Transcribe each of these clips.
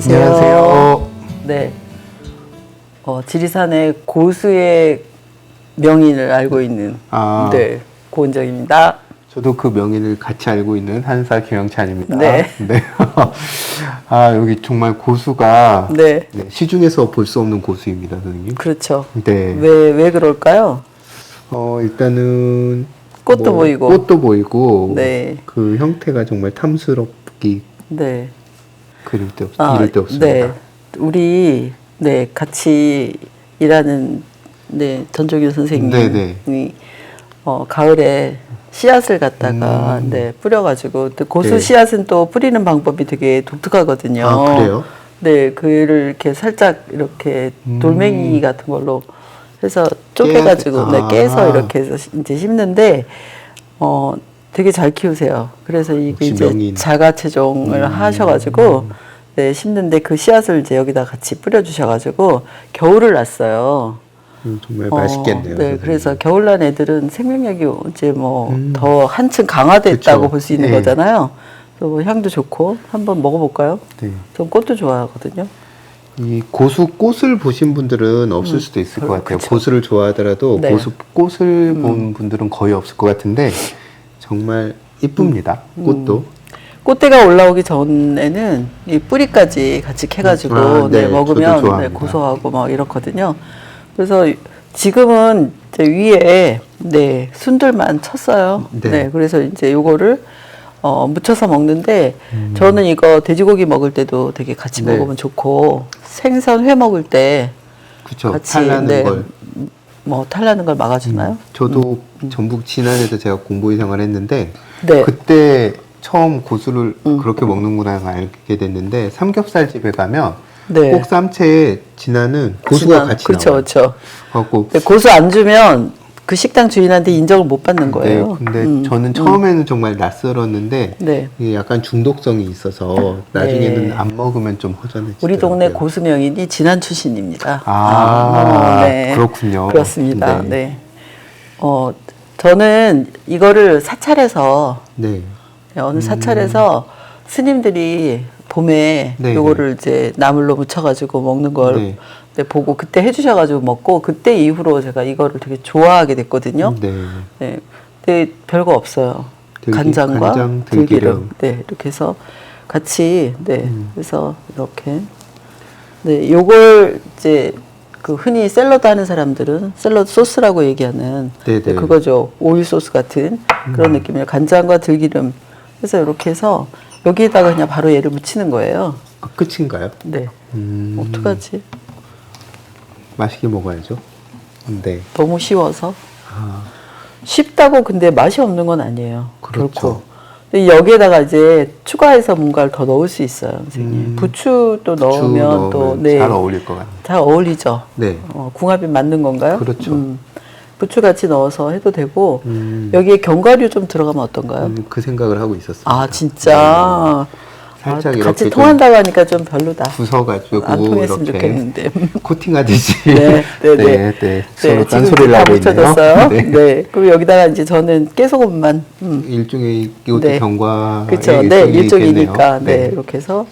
안녕하세요. 안녕하세요. 네. 지리산의 고수의 명인을 알고 있는 네, 고은정입니다. 저도 그 명인을 같이 알고 있는 한사 김영찬입니다. 네. 네. 여기 정말 고수가 네. 네, 시중에서 볼 수 없는 고수입니다, 선생님. 그렇죠. 네. 왜 그럴까요? 일단은 꽃도 보이고. 꽃도 보이고 네. 그 형태가 정말 탐스럽기 네. 이를 데 없습니다. 네. 우리 같이 일하는 전종윤 선생님이 가을에 씨앗을 갖다가 뿌려가지고 또 고수 씨앗은 또 뿌리는 방법이 되게 독특하거든요. 아, 그래요? 네, 그를 이렇게 살짝 이렇게 돌멩이 같은 걸로 해서 쪼개가지고 깨서 이렇게 해서 이제 심는데 되게 잘 키우세요. 그래서 이게 이제 명인. 자가체종을 하셔가지고 심는데 그 씨앗을 이제 여기다 같이 뿌려주셔가지고 겨울을 났어요. 정말 맛있겠네요. 네, 그래서 겨울난 애들은 생명력이 이제 뭐 더 한층 강화됐다고 볼 수 있는 거잖아요. 또 향도 좋고 한번 먹어볼까요? 네. 전 꽃도 좋아하거든요. 이 고수 꽃을 보신 분들은 없을 수도 있을 것 같아요. 그쵸. 고수를 좋아하더라도 고수 꽃을 본 분들은 거의 없을 것 같은데 정말 이쁩니다. 꽃도. 꽃대가 올라오기 전에는 이 뿌리까지 같이 캐가지고 먹으면 고소하고 막 이렇거든요. 그래서 지금은 이제 위에 순들만 쳤어요. 그래서 이제 요거를 무쳐서 먹는데 저는 이거 돼지고기 먹을 때도 되게 같이 먹으면 좋고 생선 회 먹을 때 같이 탈나는 걸 탈나는 걸 막아주나요? 저도 전북 진안에서 제가 공보위 생활했는데 그때 처음 고수를 그렇게 먹는구나 알게 됐는데 삼겹살 집에 가면 꼭 쌈채에 진안은 고수가 같이 나와요. 그렇죠. 고수 안 주면 그 식당 주인한테 인정을 못 받는 거예요. 근데 저는 처음에는 정말 낯설었는데 이게 약간 중독성이 있어서 나중에는 안 먹으면 좀 허전해지더라고요. 우리 동네 고수 명인이 진안 출신입니다. 그렇군요. 그렇습니다. 저는 이거를 사찰에서 어느 사찰에서 스님들이 봄에 요거를 이제 나물로 무쳐가지고 먹는 걸 보고 그때 해주셔가지고 먹고 그때 이후로 제가 이거를 되게 좋아하게 됐거든요. 근데 별거 없어요. 간장, 들기름. 이렇게 해서 같이 그래서 이렇게 요걸 이제 그 흔히 샐러드 하는 사람들은 샐러드 소스라고 얘기하는 그거죠. 오일 소스 같은 그런 느낌이에요. 간장과 들기름 해서 이렇게 해서 여기에다가 그냥 바로 얘를 묻히는 거예요. 끝인가요? 네. 어떡하지? 맛있게 먹어야죠. 너무 쉬워서. 쉽다고 근데 맛이 없는 건 아니에요. 그렇죠. 근데 여기에다가 이제 추가해서 뭔가를 더 넣을 수 있어요, 선생님. 부추도 넣으면 또 잘 어울릴 것 같아요. 잘 어울리죠. 궁합이 맞는 건가요? 그렇죠. 부추 같이 넣어서 해도 되고 여기에 견과류 좀 들어가면 어떤가요? 그 생각을 하고 있었어요. 아 진짜. 살짝 이렇게 같이 통한다고 하니까 좀 별로다. 부숴가지고 안 통했으면 이렇게 좋겠는데. 코팅하듯이 서로 지금 딴소리를 하고 있네요. 그리고 여기다가 이제 저는 깨소금만 일종의 이것도 견과의 그렇죠. 일종이니까 이렇게 해서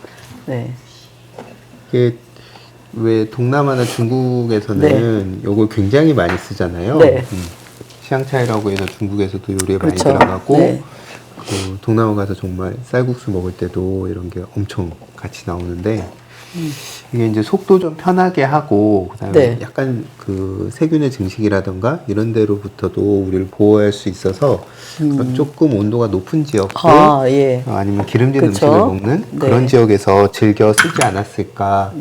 이게 왜 동남아나 중국에서는 요걸 굉장히 많이 쓰잖아요. 시향차이라고 해서 중국에서도 요리에 많이 들어가고 그 동남아 가서 정말 쌀국수 먹을 때도 이런 게 엄청 같이 나오는데 이게 이제 속도 좀 편하게 하고 그다음에 약간 그 세균의 증식이라든가 이런 데로부터도 우리를 보호할 수 있어서 조금 온도가 높은 지역들 아니면 기름진 음식을 먹는 그런 지역에서 즐겨 쓰지 않았을까.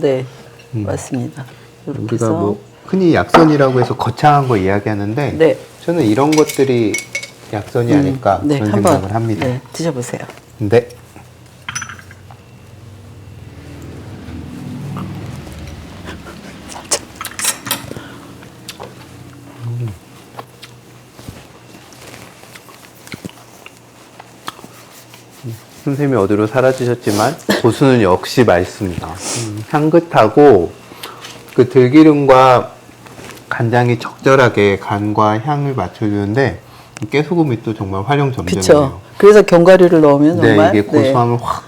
맞습니다. 우리가 뭐 흔히 약선이라고 해서 거창한 거 이야기하는데 저는 이런 것들이 약선이 아닐까 그런 생각을 합니다. 드셔보세요. 선생님이 어디로 사라지셨지만 고수는 역시 맛있습니다. 향긋하고 그 들기름과 간장이 적절하게 간과 향을 맞춰주는데 깨소금이 또 정말 활용점정이에요. 그래서 견과류를 넣으면 정말 이게 고소함을 확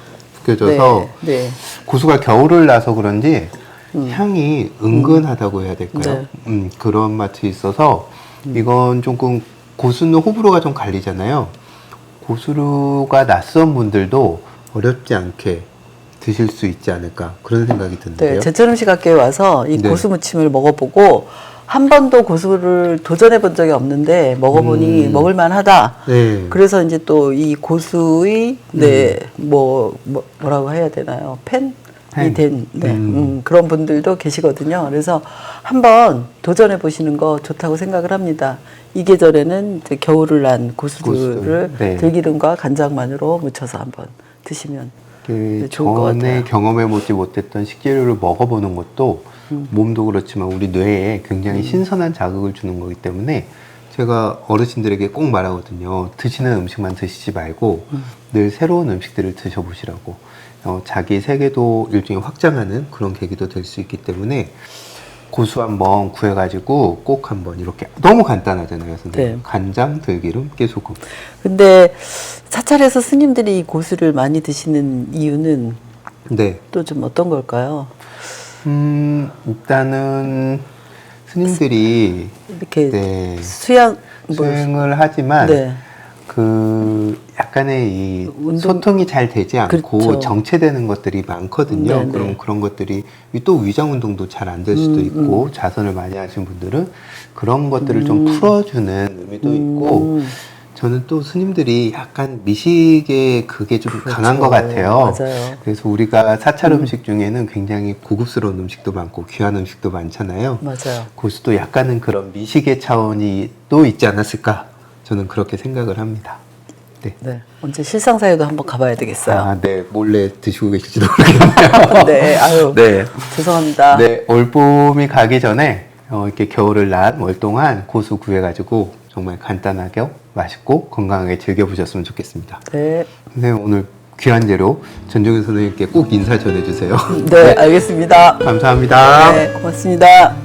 느껴져서 네. 고수가 겨울을 나서 그런지 향이 은근하다고 해야 될까요? 그런 맛이 있어서 이건 조금 고수는 호불호가 좀 갈리잖아요. 고수가 낯선 분들도 어렵지 않게 드실 수 있지 않을까 그런 생각이 드는데요. 네, 제천 음식학교에 와서 이 네. 고수 무침을 먹어보고 한 번도 고수를 도전해 본 적이 없는데 먹어보니 먹을만하다. 네. 그래서 이제 또 이 고수의 뭐라고 해야 되나요? 팬이 된 그런 분들도 계시거든요. 그래서 한번 도전해 보시는 거 좋다고 생각을 합니다. 이 계절에는 이제 겨울을 난 고수들을 네. 들기름과 간장만으로 무쳐서 한번 드시면 좋을 것 전에 같아요. 경험해보지 못했던 식재료를 먹어보는 것도 몸도 그렇지만 우리 뇌에 굉장히 신선한 자극을 주는 거기 때문에 제가 어르신들에게 꼭 말하거든요. 드시는 음식만 드시지 말고 늘 새로운 음식들을 드셔보시라고. 자기 세계도 일종의 확장하는 그런 계기도 될 수 있기 때문에 고수 한번 구해가지고 꼭 한번 이렇게 너무 간단하잖아요, 선생님. 네. 간장, 들기름, 깨소금. 근데 사찰에서 스님들이 이 고수를 많이 드시는 이유는 네. 또 좀 어떤 걸까요? 일단은 스님들이 이렇게 네, 수행을 수행을 하지만 네. 그 약간의 이 운동- 소통이 잘 되지 않고 그렇죠. 정체되는 것들이 많거든요. 네, 그럼 네. 그런 것들이 또 위장 운동도 잘 안 될 수도 있고 자선을 많이 하신 분들은 그런 것들을 좀 풀어주는 의미도 있고 저는 또 스님들이 약간 미식에 그게 좀 강한 것 같아요. 맞아요. 그래서 우리가 사찰 음식 중에는 굉장히 고급스러운 음식도 많고 귀한 음식도 많잖아요. 맞아요. 고수도 약간은 그런 미식의 차원이 또 있지 않았을까? 저는 그렇게 생각을 합니다. 네. 네. 언제 실상사에도 한번 가봐야 되겠어요. 아, 네. 몰래 드시고 계실지도 모르겠네요. 네. 아유. 네. 죄송합니다. 네. 올봄이 가기 전에 이렇게 겨울을 난 월 동안 고수 구해가지고 정말 간단하게 맛있고 건강하게 즐겨보셨으면 좋겠습니다. 네. 선생님 오늘 귀한 재료 전종현 선생님께 꼭 인사 전해주세요. 네, 알겠습니다. 감사합니다. 네, 고맙습니다.